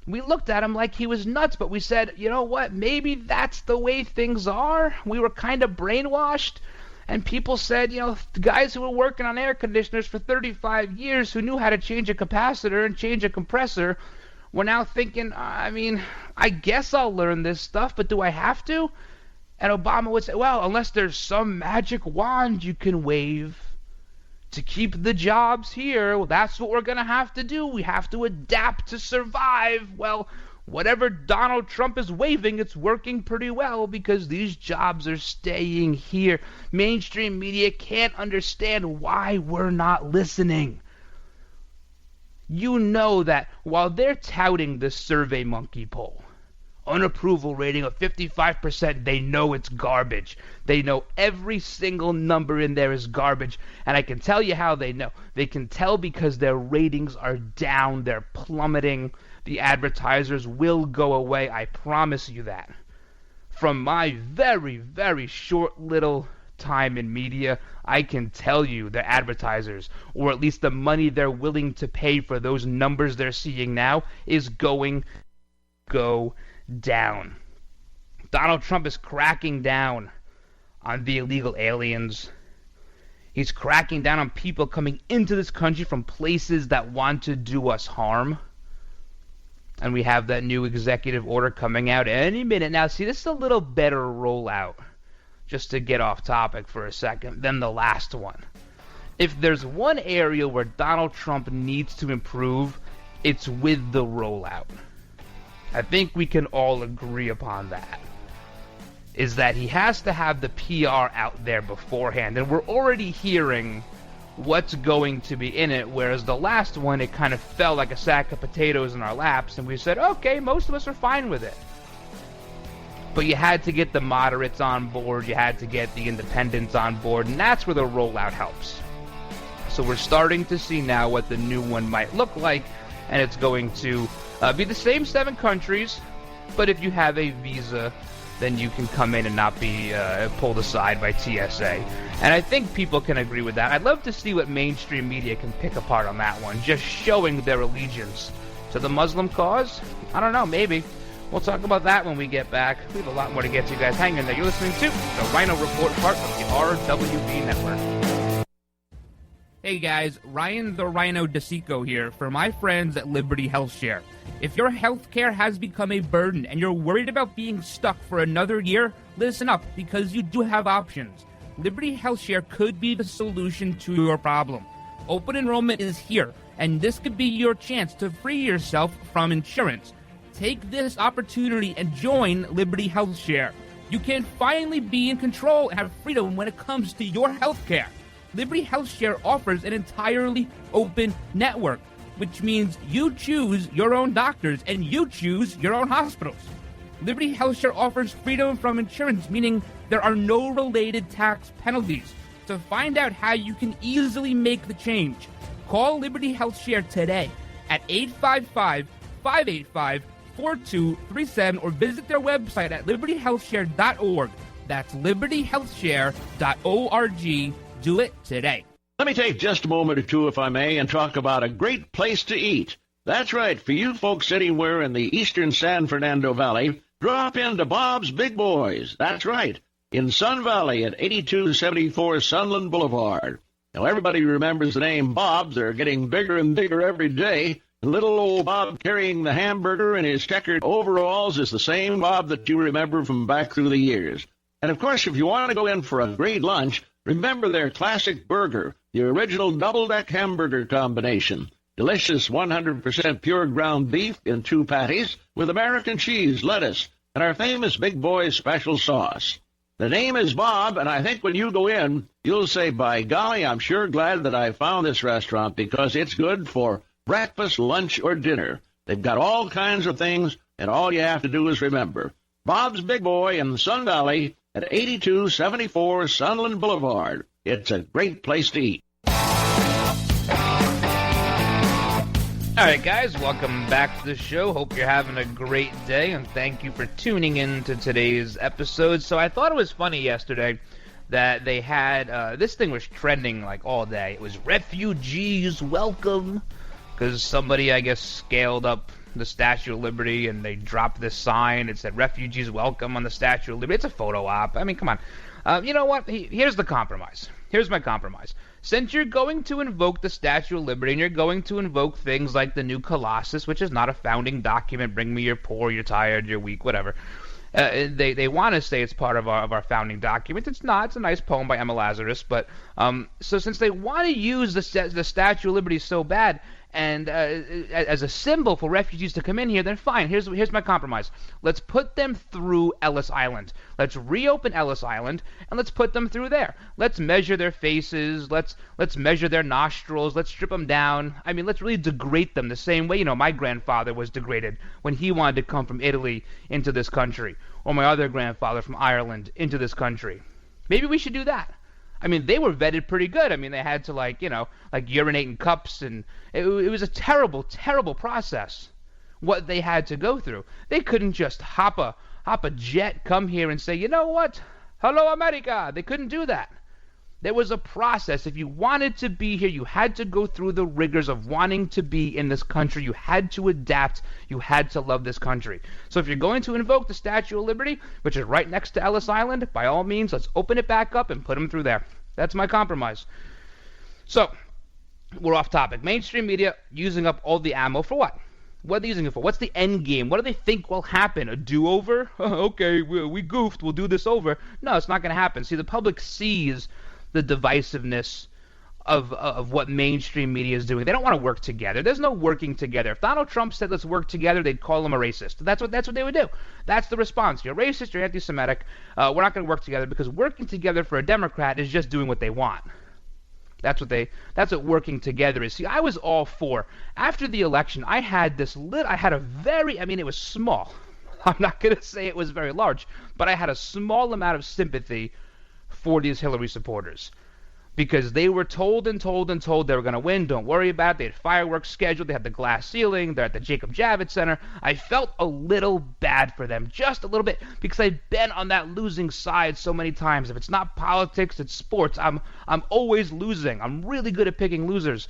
We looked at him like he was nuts, but we said, you know what, maybe that's the way things are. We were kind of brainwashed, and people said, you know, the guys who were working on air conditioners for 35 years who knew how to change a capacitor and change a compressor were now thinking, I mean, I guess I'll learn this stuff, but do I have to? And Obama would say, well, unless there's some magic wand you can wave to keep the jobs here, well, that's what we're going to have to do. We have to adapt to survive. Well, whatever Donald Trump is waving, it's working pretty well because these jobs are staying here. Mainstream media can't understand why we're not listening. You know that while they're touting the SurveyMonkey poll, unapproval rating of 55%, they know it's garbage. They know every single number in there is garbage. And I can tell you how they know. They can tell because their ratings are down. They're plummeting. The advertisers will go away. I promise you that. From my very, very short little time in media, I can tell you the advertisers, or at least the money they're willing to pay for those numbers they're seeing now, is going to go down. Donald Trump is cracking down on the illegal aliens. He's cracking down on people coming into this country from places that want to do us harm. And we have that new executive order coming out any minute. Now, see, this is a little better rollout, just to get off topic for a second, than the last one. If there's one area where Donald Trump needs to improve, it's with the rollout. I think we can all agree upon that. Is that he has to have the PR out there beforehand. And we're already hearing what's going to be in it, whereas the last one, it kind of fell like a sack of potatoes in our laps, and we said, okay, most of us are fine with it. But you had to get the moderates on board, you had to get the independents on board, and that's where the rollout helps. So we're starting to see now what the new one might look like, and it's going to be the same 7 countries, but if you have a visa, then you can come in and not be pulled aside by TSA. And I think people can agree with that. I'd love to see what mainstream media can pick apart on that one, just showing their allegiance to the Muslim cause. I don't know, maybe. We'll talk about that when we get back. We have a lot more to get to, you guys. Hang in there. You're listening to the Ryno Report, part of the RWB Network. Hey guys, Ryan the Ryno DeSico here for my friends at Liberty HealthShare. If your healthcare has become a burden and you're worried about being stuck for another year, listen up, because you do have options. Liberty HealthShare could be the solution to your problem. Open enrollment is here, and this could be your chance to free yourself from insurance. Take this opportunity and join Liberty HealthShare. You can finally be in control and have freedom when it comes to your healthcare. Liberty HealthShare offers an entirely open network, which means you choose your own doctors and you choose your own hospitals. Liberty HealthShare offers freedom from insurance, meaning there are no related tax penalties. To find out how you can easily make the change, call Liberty HealthShare today at 855-585-4237 or visit their website at libertyhealthshare.org. That's libertyhealthshare.org. Do it today. Let me take just a moment or two, if I may, and talk about a great place to eat. That's right. For you folks anywhere in the eastern San Fernando Valley, drop into Bob's Big Boys. That's right. In Sun Valley at 8274 Sunland Boulevard. Now, everybody remembers the name Bob's. They're getting bigger and bigger every day. Little old Bob carrying the hamburger in his checkered overalls is the same Bob that you remember from back through the years. And, of course, if you want to go in for a great lunch, remember their classic burger, the original double-deck hamburger combination. Delicious 100% pure ground beef in 2 patties with American cheese, lettuce, and our famous Big Boy special sauce. The name is Bob, and I think when you go in, you'll say, by golly, I'm sure glad that I found this restaurant because it's good for breakfast, lunch, or dinner. They've got all kinds of things, and all you have to do is remember. Bob's Big Boy in Sun Valley at 8274 Sunland Boulevard. It's a great place to eat. All right, guys, welcome back to the show. Hope you're having a great day, and thank you for tuning in to today's episode. So I thought it was funny yesterday that they had, this thing was trending like all day. It was refugees welcome, because somebody, I guess, scaled up the Statue of Liberty, and they dropped this sign. It said, refugees welcome on the Statue of Liberty. It's a photo op. I mean, come on. You know what? Here's the compromise. Here's my compromise. Since you're going to invoke the Statue of Liberty, and you're going to invoke things like the new Colossus, which is not a founding document, bring me your poor, you're tired, you're weak, whatever. They want to say it's part of our founding document. It's not. It's a nice poem by Emma Lazarus. But so since they want to use the Statue of Liberty so bad, and as a symbol for refugees to come in here, then fine. Here's my compromise. Let's put them through Ellis Island. Let's reopen Ellis Island, and let's put them through there. Let's measure their faces. Let's measure their nostrils. Let's strip them down. I mean, let's really degrade them the same way, my grandfather was degraded when he wanted to come from Italy into this country, or my other grandfather from Ireland into this country. Maybe we should do that. I mean, they were vetted pretty good. I mean, they had to, urinate in cups, and it was a terrible, terrible process, what they had to go through. They couldn't just hop a jet, come here, and say, you know what? Hello, America. They couldn't do that. There was a process. If you wanted to be here, you had to go through the rigors of wanting to be in this country. You had to adapt. You had to love this country. So if you're going to invoke the Statue of Liberty, which is right next to Ellis Island, by all means, let's open it back up and put them through there. That's my compromise. So, we're off topic. Mainstream media using up all the ammo for what? What are they using it for? What's the end game? What do they think will happen? A do-over? Okay, we goofed. We'll do this over. No, it's not going to happen. See, the public sees the divisiveness of what mainstream media is doing. They don't want to work together. There's no working together. If Donald Trump said let's work together, they'd call him a racist. That's what they would do. That's the response. You're racist, you're anti-Semitic. We're not going to work together, because working together for a Democrat is just doing what they want. That's what working together is. See, I was all for. After the election, I had it was small. I'm not going to say it was very large, but I had a small amount of sympathy for these Hillary supporters because they were told and told and told they were going to win. Don't worry about it. They had fireworks scheduled. They had the glass ceiling. They're at the Jacob Javits Center. I felt a little bad for them, just a little bit, because I've been on that losing side so many times. If it's not politics, it's sports. I'm always losing. I'm really good at picking losers.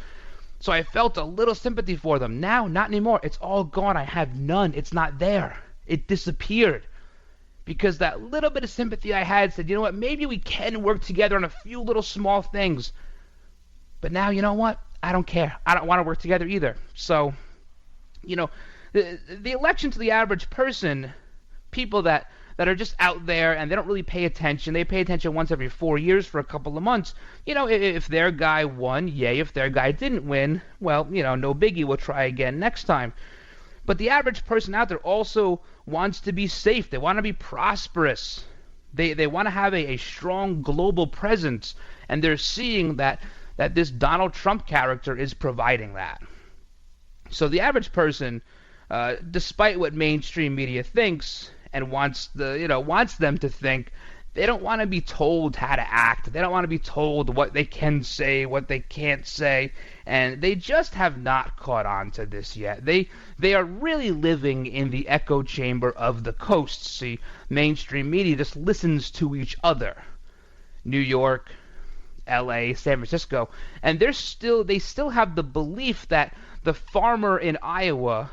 So I felt a little sympathy for them. Now, not anymore. It's all gone. I have none. It's not there. It disappeared. Because that little bit of sympathy I had said, you know what, maybe we can work together on a few little small things. But now, you know what? I don't care. I don't want to work together either. So, you know, the election to the average person, people that are just out there and they don't really pay attention. They pay attention once every 4 years for a couple of months. You know, if their guy won, yay. If their guy didn't win, well, you know, no biggie. We'll try again next time. But the average person out there also wants to be safe. They want to be prosperous. They want to have a strong global presence. And they're seeing that this Donald Trump character is providing that. So the average person, despite what mainstream media thinks and wants them to think, they don't want to be told how to act. They don't want to be told what they can say, what they can't say, and they just have not caught on to this yet. They are really living in the echo chamber of the coast. See, mainstream media just listens to each other. New York, LA, San Francisco, and they still have the belief that the farmer in Iowa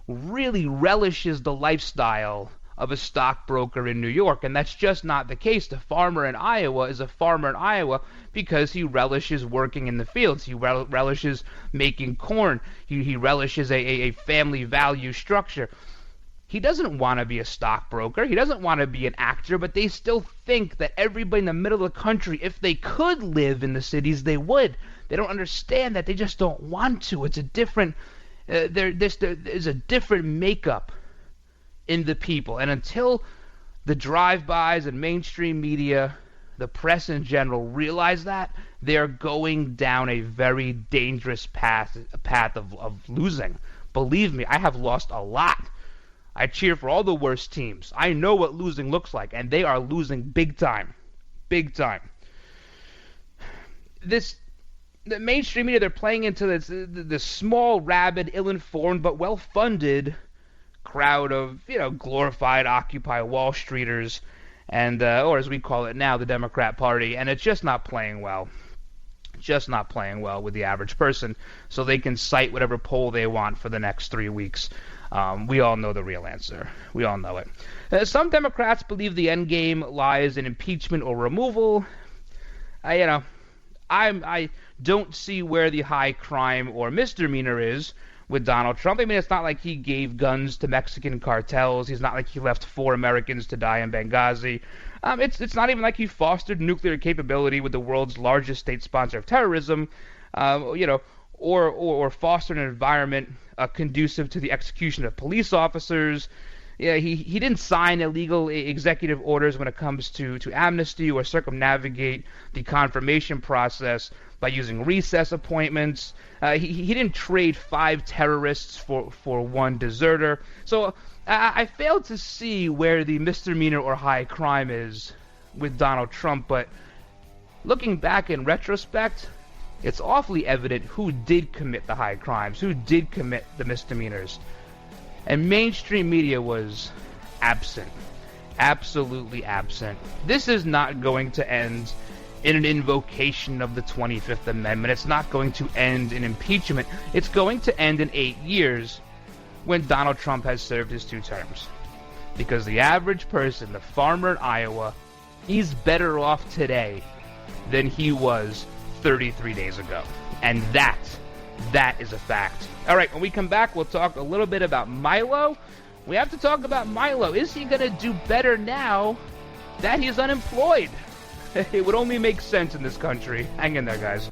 really relishes the lifestyle of a stockbroker in New York, and that's just not the case. The farmer in Iowa is a farmer in Iowa because he relishes working in the fields. He relishes making corn. He relishes a family value structure. He doesn't want to be a stockbroker. He doesn't want to be an actor, but they still think that everybody in the middle of the country, if they could live in the cities, they would. They don't understand that. They just don't want to. It's a different there's a different makeup in the people. And until the drive-bys and mainstream media, the press in general, realize that, they're going down a very dangerous path of losing. Believe me, I have lost a lot. I cheer for all the worst teams. I know what losing looks like, and they are losing big time. Big time. The mainstream media, they're playing into this small, rabid, ill-informed, but well-funded crowd of, glorified Occupy Wall Streeters and, or as we call it now, the Democrat Party, and it's just not playing well. Just not playing well with the average person, so they can cite whatever poll they want for the next 3 weeks. We all know the real answer. We all know it. Some Democrats believe the end game lies in impeachment or removal. I don't see where the high crime or misdemeanor is with Donald Trump. I mean, it's not like he gave guns to Mexican cartels. It's not like he left 4 Americans to die in Benghazi. It's not even like he fostered nuclear capability with the world's largest state sponsor of terrorism, or fostered an environment conducive to the execution of police officers. Yeah, he didn't sign illegal executive orders when it comes to amnesty or circumnavigate the confirmation process by using recess appointments. He didn't trade 5 terrorists for 1 deserter. So I failed to see where the misdemeanor or high crime is with Donald Trump, but looking back in retrospect, it's awfully evident who did commit the high crimes, who did commit the misdemeanors. And mainstream media was absent. Absolutely absent. This is not going to end in an invocation of the 25th Amendment. It's not going to end in impeachment. It's going to end in 8 years when Donald Trump has served his 2 terms. Because the average person, the farmer in Iowa, he's better off today than he was 33 days ago. And that is a fact. All right, when we come back, we'll talk a little bit about Milo. We have to talk about Milo. Is he going to do better now that he's unemployed? It would only make sense in this country. Hang in there, guys.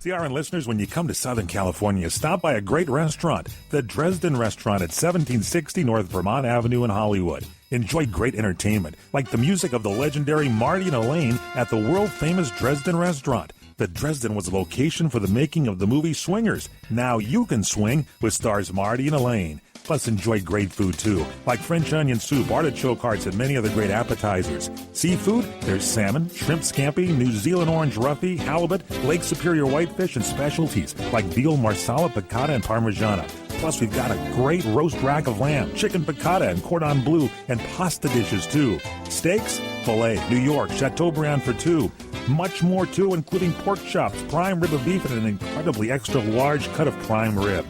CRN listeners, when you come to Southern California, stop by a great restaurant, the Dresden Restaurant at 1760 North Vermont Avenue in Hollywood. Enjoy great entertainment, like the music of the legendary Marty and Elaine at the world-famous Dresden Restaurant. The Dresden was a location for the making of the movie Swingers. Now you can swing with stars Marty and Elaine. Plus, enjoy great food, too, like French onion soup, artichoke hearts, and many other great appetizers. Seafood, there's salmon, shrimp scampi, New Zealand orange roughy, halibut, Lake Superior whitefish, and specialties like veal marsala, piccata, and parmigiana. Plus, we've got a great roast rack of lamb, chicken piccata, and cordon bleu, and pasta dishes, too. Steaks, filet, New York, Chateaubriand for two. Much more, too, including pork chops, prime rib of beef, and an incredibly extra large cut of prime rib.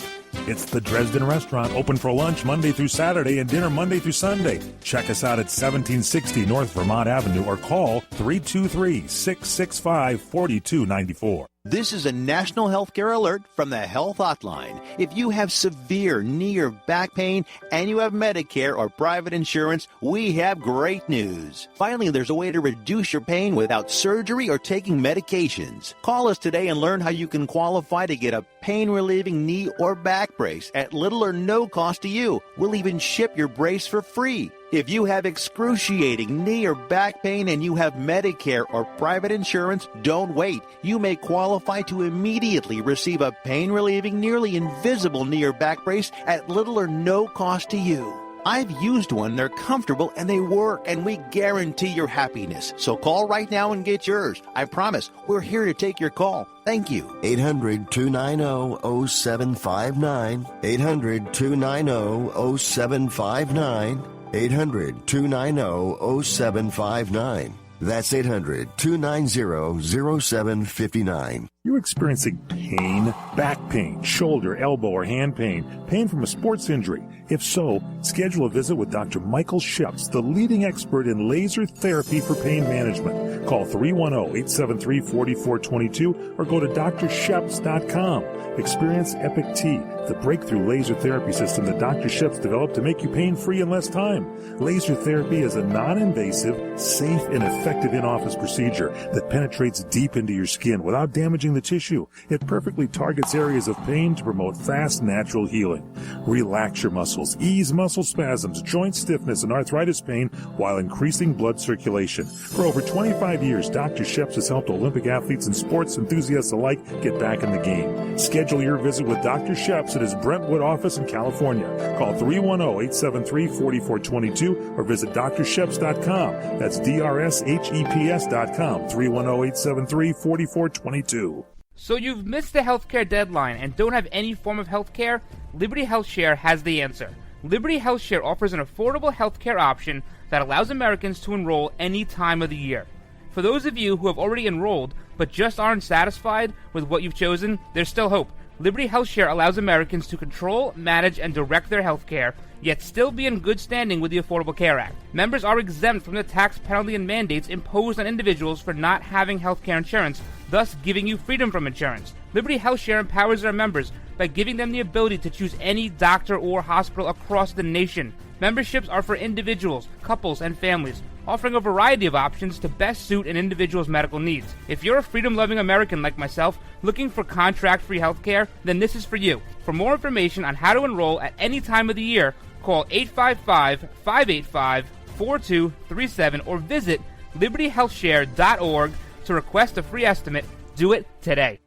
It's the Dresden Restaurant, open for lunch Monday through Saturday and dinner Monday through Sunday. Check us out at 1760 North Vermont Avenue or call 323-665-4294. This is a national healthcare alert from the Health Hotline. If you have severe knee or back pain and you have Medicare or private insurance, we have great news. Finally, there's a way to reduce your pain without surgery or taking medications. Call us today and learn how you can qualify to get a pain-relieving knee or back brace at little or no cost to you. We'll even ship your brace for free. If you have excruciating knee or back pain and you have Medicare or private insurance, don't wait. You may qualify to immediately receive a pain-relieving, nearly invisible knee or back brace at little or no cost to you. I've used one, they're comfortable, and they work, and we guarantee your happiness. So call right now and get yours. I promise, we're here to take your call. Thank you. 800-290-0759. 800-290-0759. 800-290-0759. That's 800-290-0759. You're experiencing pain, back pain, shoulder, elbow, or hand pain, pain from a sports injury. If so, schedule a visit with Dr. Michael Sheps, the leading expert in laser therapy for pain management. Call 310-873-4422 or go to drsheps.com. Experience Epic T, the breakthrough laser therapy system that Dr. Sheps developed to make you pain-free in less time. Laser therapy is a non-invasive, safe, and effective in-office procedure that penetrates deep into your skin without damaging the tissue. It perfectly targets areas of pain to promote fast, natural healing. Relax your muscles, ease muscle spasms, joint stiffness, and arthritis pain while increasing blood circulation. For over 25 years, Dr. Sheps has helped Olympic athletes and sports enthusiasts alike get back in the game. Schedule your visit with Dr. Sheps at his Brentwood office in California. Call 310-873-4422 or visit drsheps.com. That's DRSHEPS.com. 310-873-4422. So you've missed the healthcare deadline and don't have any form of healthcare? Liberty HealthShare has the answer. Liberty HealthShare offers an affordable healthcare option that allows Americans to enroll any time of the year. For those of you who have already enrolled but just aren't satisfied with what you've chosen, there's still hope. Liberty HealthShare allows Americans to control, manage, and direct their health care, yet still be in good standing with the Affordable Care Act. Members are exempt from the tax penalty and mandates imposed on individuals for not having health care insurance, thus giving you freedom from insurance. Liberty HealthShare empowers their members by giving them the ability to choose any doctor or hospital across the nation. Memberships are for individuals, couples, and families, offering a variety of options to best suit an individual's medical needs. If you're a freedom-loving American like myself, looking for contract-free health care, then this is for you. For more information on how to enroll at any time of the year, call 855-585-4237 or visit libertyhealthshare.org to request a free estimate. Do it today.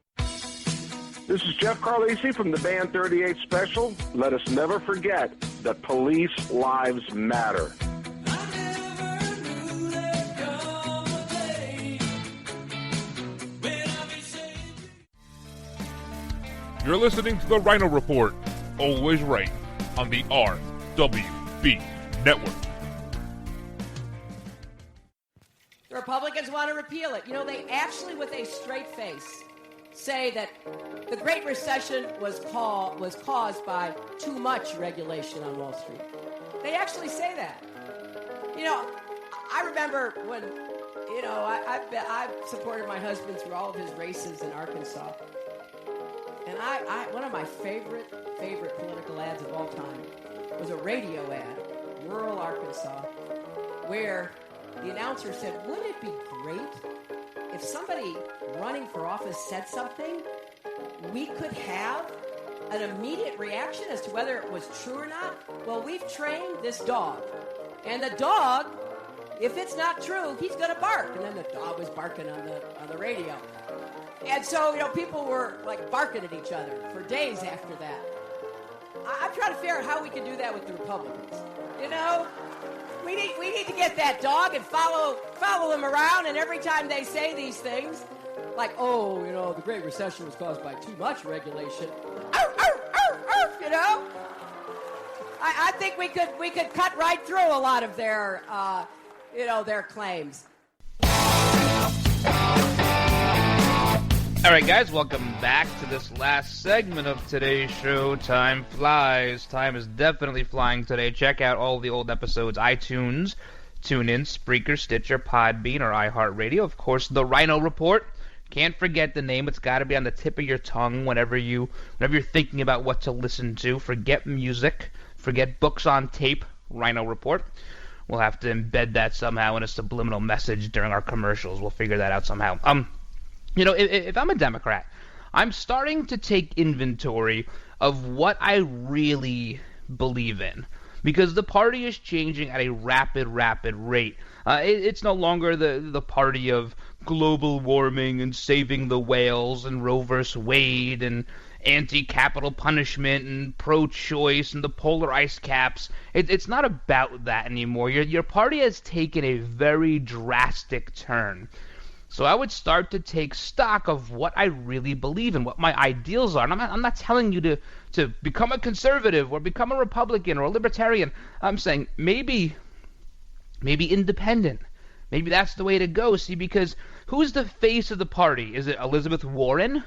This is Jeff Carlisi from the Band 38 Special. Let us never forget that police lives matter. You're listening to the Ryno Report, always right, on the RWB Network. The Republicans want to repeal it. You know, they actually, with a straight face, say that the Great Recession was caused by too much regulation on Wall Street. They actually say that. You know, I remember when, you know, I've supported my husband through all of his races in Arkansas. And one of my favorite political ads of all time was a radio ad, rural Arkansas, where the announcer said, wouldn't it be great if somebody running for office said something, we could have an immediate reaction as to whether it was true or not? Well, we've trained this dog. And the dog, if it's not true, he's going to bark. And then the dog was barking on the radio. And so, you know, people were like barking at each other for days after that. I'm trying to figure out how we can do that with the Republicans. You know, we need to get that dog and follow them around, and every time they say these things, like, oh, you know, the Great Recession was caused by too much regulation. You know, I think we could cut right through a lot of their their claims. All right, guys, welcome back to this last segment of today's show. Time flies. Time is definitely flying today. Check out all the old episodes, iTunes, TuneIn, Spreaker, Stitcher, Podbean, or iHeartRadio. Of course, the Ryno Report. Can't forget the name. It's got to be on the tip of your tongue whenever you're thinking about what to listen to. Forget music. Forget books on tape. Ryno Report. We'll have to embed that somehow in a subliminal message during our commercials. We'll figure that out somehow. You know, if I'm a Democrat, I'm starting to take inventory of what I really believe in, because the party is changing at a rapid rate. It's no longer the party of global warming and saving the whales and Roe vs. Wade and anti-capital punishment and pro-choice and the polar ice caps. It's not about that anymore. Your party has taken a very drastic turn. So I would start to take stock of what I really believe in, what my ideals are. And I'm not telling you to become a conservative or become a Republican or a libertarian. I'm saying maybe independent. Maybe that's the way to go. See, because who's the face of the party? Is it Elizabeth Warren?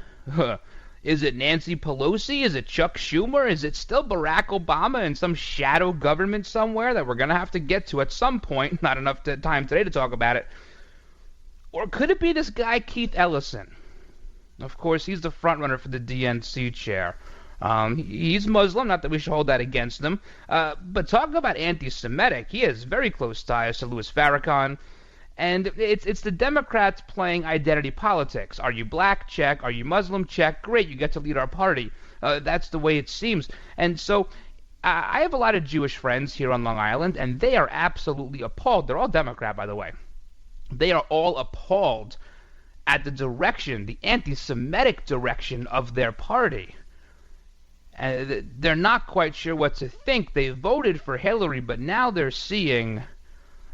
Is it Nancy Pelosi? Is it Chuck Schumer? Is it still Barack Obama in some shadow government somewhere that we're going to have to get to at some point? Not enough time today to talk about it. Or could it be this guy, Keith Ellison? Of course, he's the front runner for the DNC chair. He's Muslim, not that we should hold that against him. But talking about anti-Semitic, he has very close ties to Louis Farrakhan. And it's the Democrats playing identity politics. Are you black? Check. Are you Muslim? Check. Great, you get to lead our party. That's the way it seems. And so I have a lot of Jewish friends here on Long Island, and they are absolutely appalled. They're all Democrat, by the way. They are all appalled at the direction, the anti-Semitic direction of their party. They're not quite sure what to think. They voted for Hillary, but now they're seeing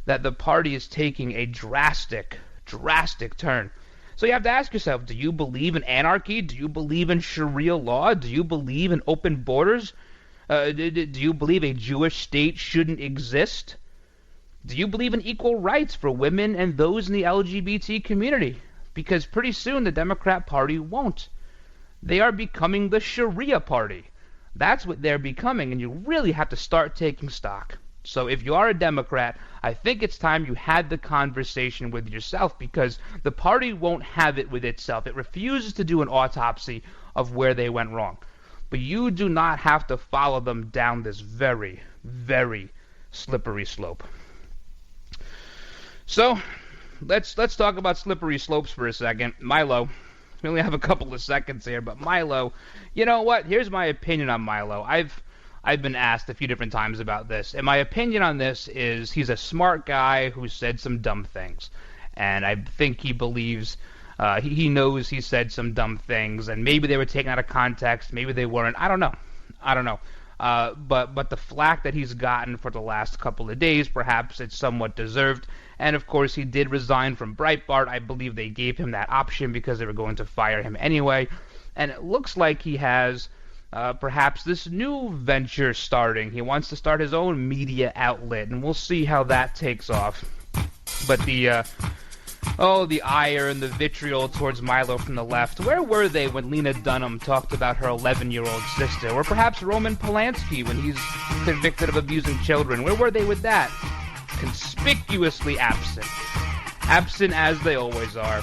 that the party is taking a drastic turn. So you have to ask yourself, do you believe in anarchy? Do you believe in Sharia law? Do you believe in open borders? Do you believe a Jewish state shouldn't exist? Do you believe in equal rights for women and those in the LGBT community? Because pretty soon the Democrat Party won't. They are becoming the Sharia party. That's what they're becoming, and you really have to start taking stock. So if you are a Democrat, I think it's time you had the conversation with yourself, because the party won't have it with itself. It refuses to do an autopsy of where they went wrong. But you do not have to follow them down this very, very slippery slope. So, let's talk about slippery slopes for a second. Milo, we only have a couple of seconds here, but Milo, you know what? Here's my opinion on Milo. I've been asked a few different times about this, and my opinion on this is he's a smart guy who said some dumb things, and I think he believes he knows he said some dumb things, and maybe they were taken out of context, maybe they weren't. I don't know. But the flack that he's gotten for the last couple of days, perhaps it's somewhat deserved. And, of course, he did resign from Breitbart. I believe they gave him that option because they were going to fire him anyway. And it looks like he has perhaps this new venture starting. He wants to start his own media outlet, and we'll see how that takes off. But the ire and the vitriol towards Milo from the left, where were they when Lena Dunham talked about her 11-year-old sister? Or perhaps Roman Polanski when he's convicted of abusing children? Where were they with that? Conspicuously absent. Absent as they always are.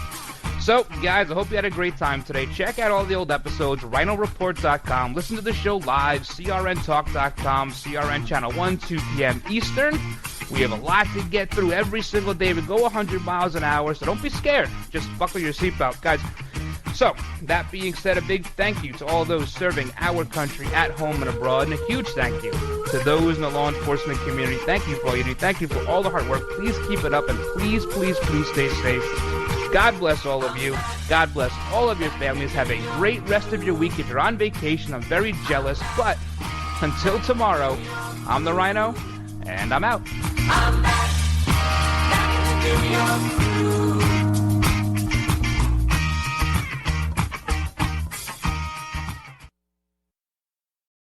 So, guys, I hope you had a great time today. Check out all the old episodes, RynoReport.com. Listen to the show live, CRNTalk.com, CRN Channel 1, 2 p.m. Eastern. We have a lot to get through every single day. We go 100 miles an hour, so don't be scared. Just buckle your seatbelt, guys. So, that being said, a big thank you to all those serving our country at home and abroad, and a huge thank you to those in the law enforcement community. Thank you for all you do. Thank you for all the hard work. Please keep it up, and please, please, please stay safe. God bless all of you. God bless all of your families. Have a great rest of your week. If you're on vacation, I'm very jealous, but Until tomorrow, I'm the Ryno, and I'm out. I'm back in the studio.